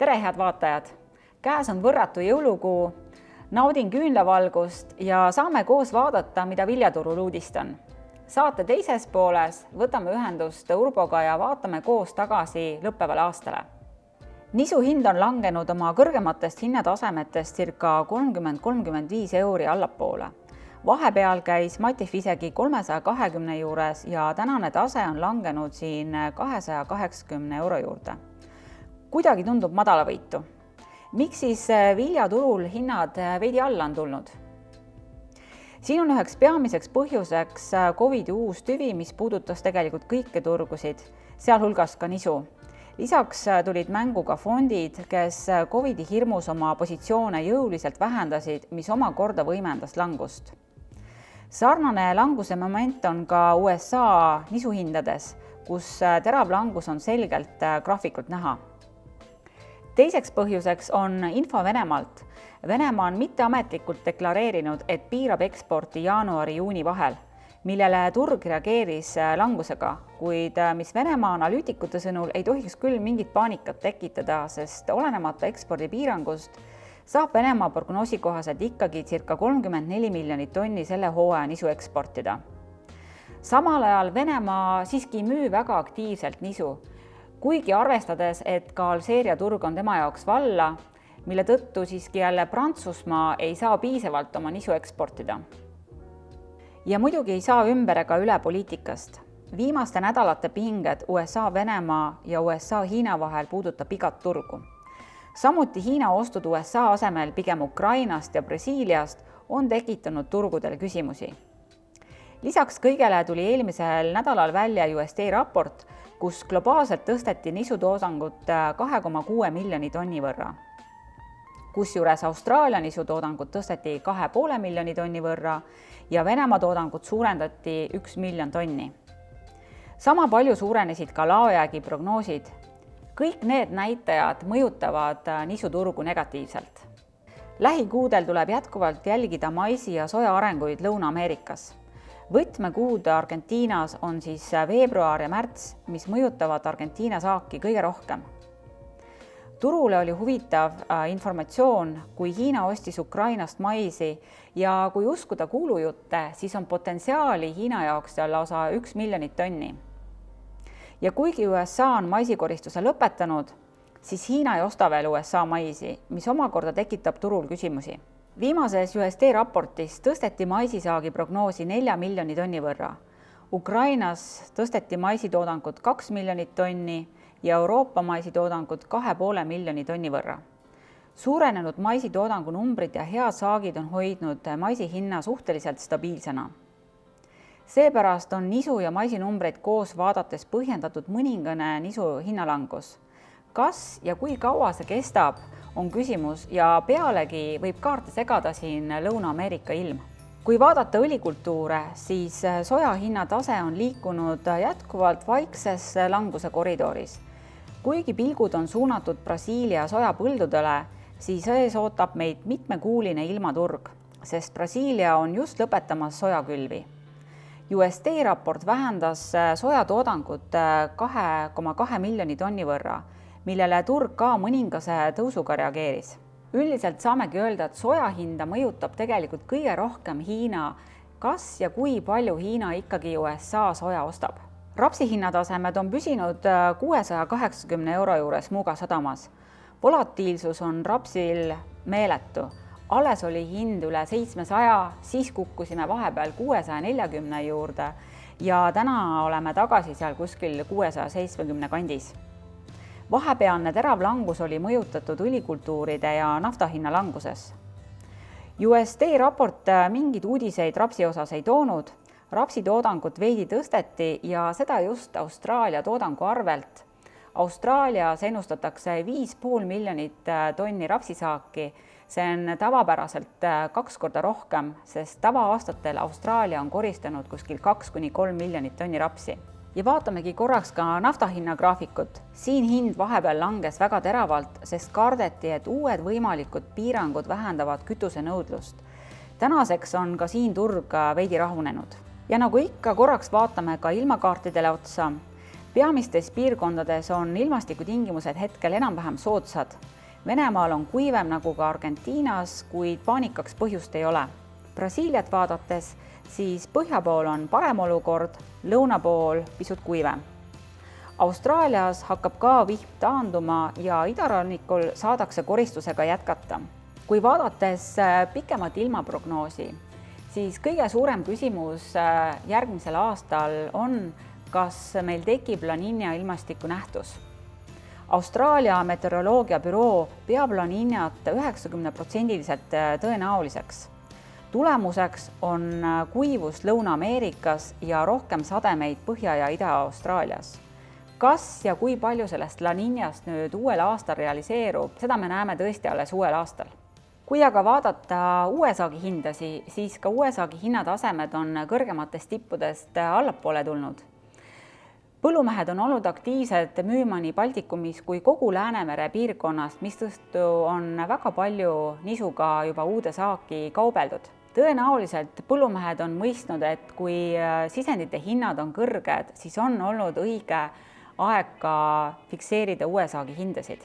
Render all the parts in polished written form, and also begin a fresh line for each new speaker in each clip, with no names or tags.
tere, head vaatajad! Käes on võrratu jõulukuu, naudin küünlavalgust ja saame koos vaadata, mida viljaturul uudist on. Saate teises pooles võtame ühendust Urboga ja vaatame koos tagasi lõppevale aastale. Nisu hind on langenud oma kõrgematest hinnatasemetest circa 30–35 euri allapoole. Vahepeal käis Matif isegi 320 juures ja tänane tase on langenud siin 280 euro juurde. Kuidagi tundub madalavõitu. Miks siis viljaturul hinnad veidi alla on tulnud? Siin on üheks peamiseks põhjuseks Covidi uus tüvi, mis puudutas tegelikult kõiki turgusid, sealhulgas ka nisu. Lisaks tulid mängu ka fondid, kes Covidi hirmus oma positsioone jõuliselt vähendasid, mis omakorda võimendas langust. Sarnane languse moment on ka USA nisuhindades, kus terav langus on selgelt graafikult näha. Teiseks põhjuseks on info Venemaalt. Venemaa on mitteametlikult deklareerinud, et piirab eksporti jaanuari-juuni vahel, millele turg reageeris langusega, kuid mis Venemaa analüütikute sõnul ei tohiks küll mingit paanikat tekitada, sest olenemata ekspordipiirangust saab Venemaa prognoosi kohaselt ikkagi circa 34 miljonit tonni selle hooaja nisu eksportida. Samal ajal Venemaa siiski müü väga aktiivselt nisu, kuigi arvestades, et ka Alžeeria turg on tema jaoks valla, mille tõttu siiski jälle Prantsusmaa ei saa piisavalt oma nisu eksportida. Ja muidugi ei saa ümber ega üle poliitikast. Viimaste nädalate pinged USA, Venemaa ja USA, Hiina vahel puudutab igat turgu. Samuti Hiina ostud USA asemel pigem Ukrainast ja Brasiiliast on tekitanud turgudel küsimusi. Lisaks kõigele tuli eelmisel nädalal välja USDA raport, kus globaalselt tõsteti nisutoodangut 2,6 miljoni tonni võrra. Kusjuures Austraalia nisutoodangut tõsteti 2,5 miljoni tonni võrra ja Venemaa toodangut suurendati 1 miljon tonni. Sama palju suurenesid ka laojäägi prognoosid. Kõik need näitajad mõjutavad nisuturgu negatiivselt. Lähikuudel tuleb jätkuvalt jälgida maisi ja soja arenguid Lõuna-Ameerikas. Võtmekuud Argentiinas on siis veebruar ja märts, mis mõjutavad Argentiina saaki kõige rohkem. Turule oli huvitav informatsioon, kui Hiina ostis Ukrainast maisi ja kui uskuda kuulujutte, siis on potentsiaali Hiina jaoks seal lausa 1 miljonit tonni. Ja kuigi USA on maisikoristuse lõpetanud, siis Hiina ei osta veel USA maisi, mis omakorda tekitab turul küsimusi. Viimases USDA raportis tõsteti maisisaagi prognoosi 4 miljoni tonni võrra. Ukrainas tõsteti maisitoodangut 2 miljonit tonni ja Euroopa maisitoodangut 2,5 miljoni tonni võrra. Suurenenud maisitoodangu numbrid ja head saagid on hoidnud maisi hinna suhteliselt stabiilsena. Seepärast on nisu ja maisinumbreid koos vaadates põhjendatud mõningane nisu hinnalangus. Kas ja kui kaua see kestab, on küsimus ja pealegi võib kaarte segada siin Lõuna-Ameerika ilm. Kui vaadata õlikultuure, siis soja hinna tase on liikunud jätkuvalt vaikses languse koridoris. Kuigi pilgud on suunatud Brasiilia sojapõldudele, siis ees ootab meid mitmekuuline ilmaturg, sest Brasiilia on just lõpetamas sojakülvi. USDA raport vähendas sojatoodangut 2,2 miljoni tonni võrra, millele turg ka mõningase tõusuga reageeris. Üldiselt saamegi öelda, et soja hinda mõjutab tegelikult kõige rohkem Hiina, kas ja kui palju Hiina ikkagi USA soja ostab. Rapsi hinnatasemed on püsinud 680 euro juures Muuga sadamas. Volatiilsus on rapsil meeletu. Alles oli hind üle 700, siis kukkusime vahepeal 640 juurde ja täna oleme tagasi seal kuskil 670 kandis. Vahepealne terav langus oli mõjutatud õlikultuuride ja naftahinna languses. USDA raport mingid uudiseid rapsi osas ei toonud, rapsi toodangut veidi tõsteti ja seda just Austraalia toodangu arvelt. Austraalias ennustatakse 5,5 miljonit tonni rapsisaaki, see on tavapäraselt 2 korda rohkem, sest tavaaastatel Austraalia on koristanud kuskil 2–3 miljonit tonni rapsi. Ja vaatamegi korraks ka naftahinna graafikut. Siin hind vahepeal langes väga teravalt, sest kardeti, et uued võimalikud piirangud vähendavad kütuse nõudlust. Tänaseks on ka siin turg veidi rahunenud. Ja nagu ikka, korraks vaatame ka ilmakaartidele otsa. Peamistes piirkondades on ilmastikutingimused hetkel enam-vähem soodsad Venemaal on kuivem nagu ka Argentiinas, kuid paanikaks põhjust ei ole. Brasiiliat vaadates, siis põhja pool on parem olukord, lõuna pool pisut kuivem. Austraalias hakkab ka vihm taanduma ja idarannikul saadakse koristusega jätkata. Kui vaadates pikemat ilmaprognoosi, siis kõige suurem küsimus järgmisel aastal on, kas meil tekib La Niña ilmastiku nähtus. Austraalia meteoroloogiabüroo peab La Niñat 90% tõenäoliseks. Tulemuseks on kuivus Lõuna-Ameerikas ja rohkem sademeid Põhja- ja Ida-Austraalias. Kas ja kui palju sellest La Niñast nüüd uuel aastal realiseerub, seda me näeme tõesti alles uuel aastal. Kui aga vaadata uue saagi hindasi, siis ka uue saagi hinnatasemed on kõrgematest tippudest allapoole tulnud. Põllumehed on olnud aktiivsed müüma nii Baltikumis kui kogu Läänemere piirkonnast, mistõttu on väga palju nisuga juba uude saaki kaubeldud. Tõenäoliselt põllumehed on mõistnud, et kui sisendite hinnad on kõrged, siis on olnud õige aeg ka fikseerida uue saagi hindasid.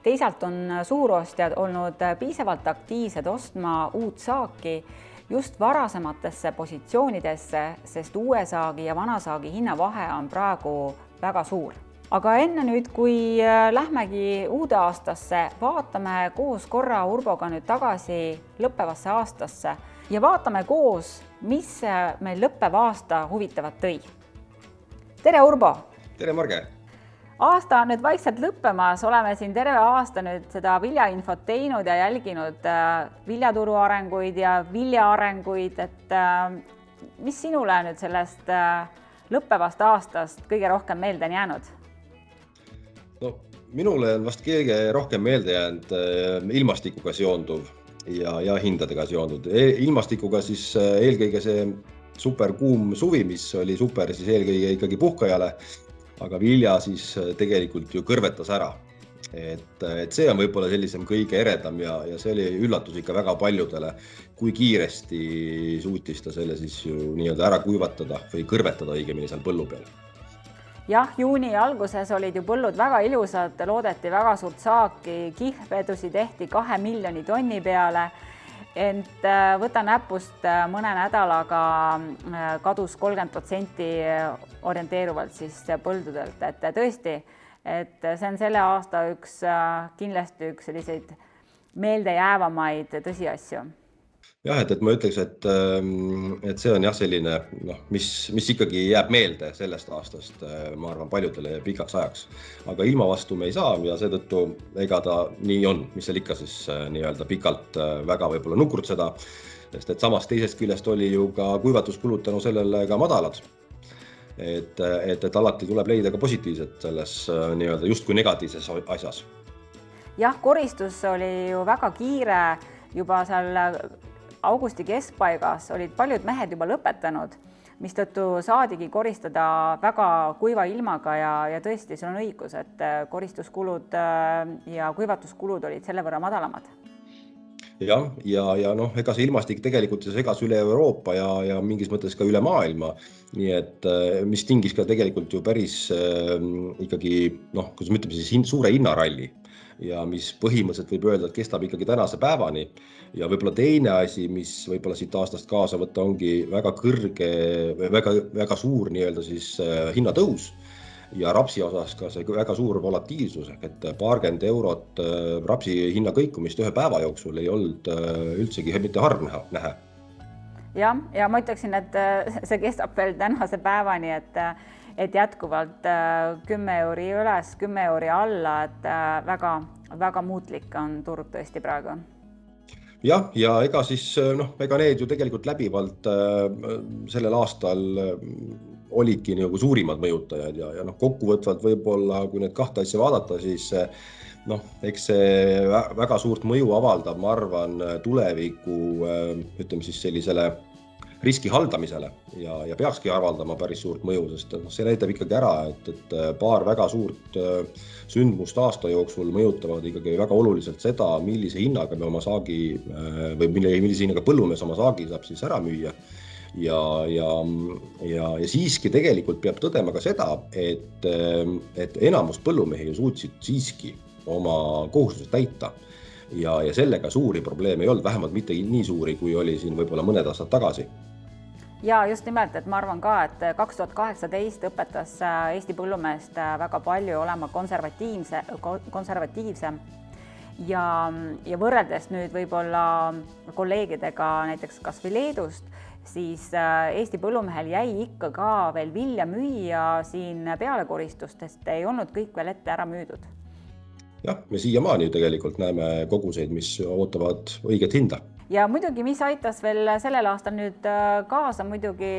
Teisalt on suurostjad olnud piisavalt aktiivsed ostma uut saaki just varasematesse positsioonidesse, sest uue saagi ja vana saagi hinnavahe on praegu väga suur. Aga enne nüüd, kui lähmegi uude aastasse, vaatame koos korra Urboga nüüd tagasi lõppevasse aastasse ja vaatame koos, mis meil lõppev aasta huvitavat tõi. Tere, Urbo!
Tere, Marge!
Aasta on nüüd vaikselt lõppemas, oleme siin terve aasta nüüd seda viljainfot teinud ja jälginud viljaturu arenguid ja vilja arenguid, et mis sinule nüüd sellest lõppevast aastast kõige rohkem meelde on jäänud?
No, minule on vast kõige rohkem meelde jäänud ilmastikuga seonduv ja hindadega seonduv. Ilmastikuga siis eelkõige see superkuum suvi, mis oli super siis eelkõige ikkagi puhkajale, aga vilja siis tegelikult ju kõrvetas ära. Et see on võib-olla sellisem kõige eredam ja see oli üllatus ikka väga paljudele, kui kiiresti suutis ta selle siis ju nii-öelda ära kuivatada või kõrvetada õigemini seal põllu peal.
Jah, juuni alguses olid ju põllud väga ilusad, loodeti väga suurt saaki, kihlvedusi tehti 2 miljoni tonni peale, ent võta näpust mõne nädalaga kadus 30% orienteeruvalt siis põldudelt, et tõesti, et see on selle aasta kindlasti üks selliseid meeldejäävamaid tõsiasju.
Jah, et ma ütleks, et see on jah selline, mis ikkagi jääb meelde sellest aastast, ma arvan, paljudele pikaks ajaks. Aga ilma vastu me ei saa ja seetõttu ega ta nii on, mis seal ikka siis nii-öelda pikalt väga võib-olla nukurtseda, sest et samast teisest küljest oli ju ka kuivatuskulud tänu sellele ka madalad. Et alati tuleb leida ka positiivset selles nii-öelda justkui negatiivses asjas.
Jah, koristus oli ju väga kiire juba seal augusti keskpaigas, olid paljud mehed juba lõpetanud, mistõttu saadigi koristada väga kuiva ilmaga ja tõesti, see on õigus, et koristuskulud ja kuivatuskulud olid selle võrra madalamad.
Jah, ja ega see ilmastik tegelikult segas üle Euroopa ja mingis mõttes ka üle maailma, nii et mis tingis ka tegelikult ju päris ikkagi, kuidas me ütleme siis suure hinnaralli ja mis põhimõtteliselt võib öelda, et kestab ikkagi tänase päevani ja võib-olla teine asi, mis võib-olla siit aastast kaasa võtta, ongi väga kõrge, väga suur nii-öelda siis hinnatõus ja rapsi osas ka see väga suur volatiilsus, et paarkümmend eurot rapsi hinna kõikumist ühe päeva jooksul ei olnud üldsegi mitte harv näha.
Ja ma ütleksin, et see kestab veel tänase päevani, et jätkuvalt 10 euri üles, 10 euri alla, et väga muutlik on turg tõesti praegu.
Jah, ja ega siis, ega need ju tegelikult läbivalt sellel aastal olidki nagu suurimad mõjutajad ja kokkuvõtvalt võib-olla, kui need kahte asja vaadata, siis eks see väga suurt mõju avaldab, ma arvan, tuleviku, ütleme siis sellisele riski haldamisele ja peakski avaldama päris suurt mõju, sest see näitab ikkagi ära, et paar väga suurt sündmust aasta jooksul mõjutavad ikkagi väga oluliselt seda, millise hinnaga me oma saagi või millise hinnaga põllumees oma saagi saab siis ära müüa. Ja siiski tegelikult peab tõdema ka seda, et enamus põllumehi suutsid siiski oma kohustused täita. Ja sellega suuri probleeme ei olnud, vähemalt mitte nii suuri, kui oli siin võib-olla mõned aastad tagasi.
Ja just nimelt, et ma arvan ka, et 2018 õpetas Eesti põllumeest väga palju olema konservatiivsem ja võrreldes nüüd võib-olla kolleegidega näiteks kas või Leedust, siis Eesti põllumehel jäi ikka ka veel vilja müüa siin pealekoristustest, ei olnud kõik veel ette ära müüdud.
Jah, me siiamaani tegelikult näeme koguseid, mis ootavad õiget hinda.
Ja muidugi, mis aitas veel sellel aastal nüüd kaasa, muidugi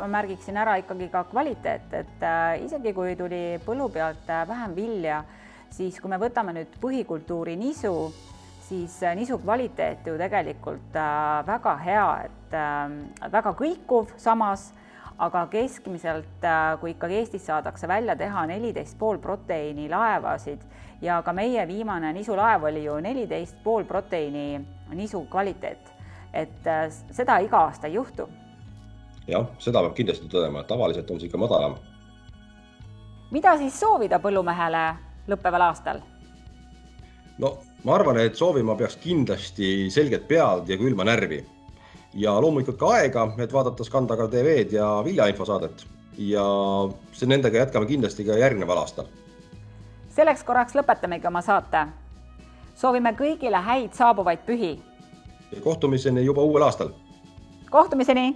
ma märgiksin ära ikkagi ka kvaliteet, et isegi kui tuli põllu pealt vähem vilja, siis kui me võtame nüüd põhikultuuri nisu, siis nisu kvaliteet ju tegelikult väga hea, et väga kõikuv samas, aga keskmiselt, kui ikkagi Eestis saadakse välja teha 14,5 proteiini laevasid ja ka meie viimane nisulaev oli ju 14,5 proteiini nisu kvaliteet, et seda iga aasta ei juhtu.
Jah, seda peab kindlasti tõdema, et tavaliselt on see ikka madalam.
Mida siis soovida põllumehele lõppeval aastal?
No, ma arvan, et soovima peaks kindlasti selget pead ja külma närvi. Ja loomulikult ka aega, et vaadata Skandaga TV-d ja viljainfosaadet. Ja nendega jätkame kindlasti ka järgneval aastal.
Selleks korraks lõpetamegi oma saate. Soovime kõigile häid saabuvaid pühi.
Ja kohtumiseni juba uuel aastal.
Kohtumiseni!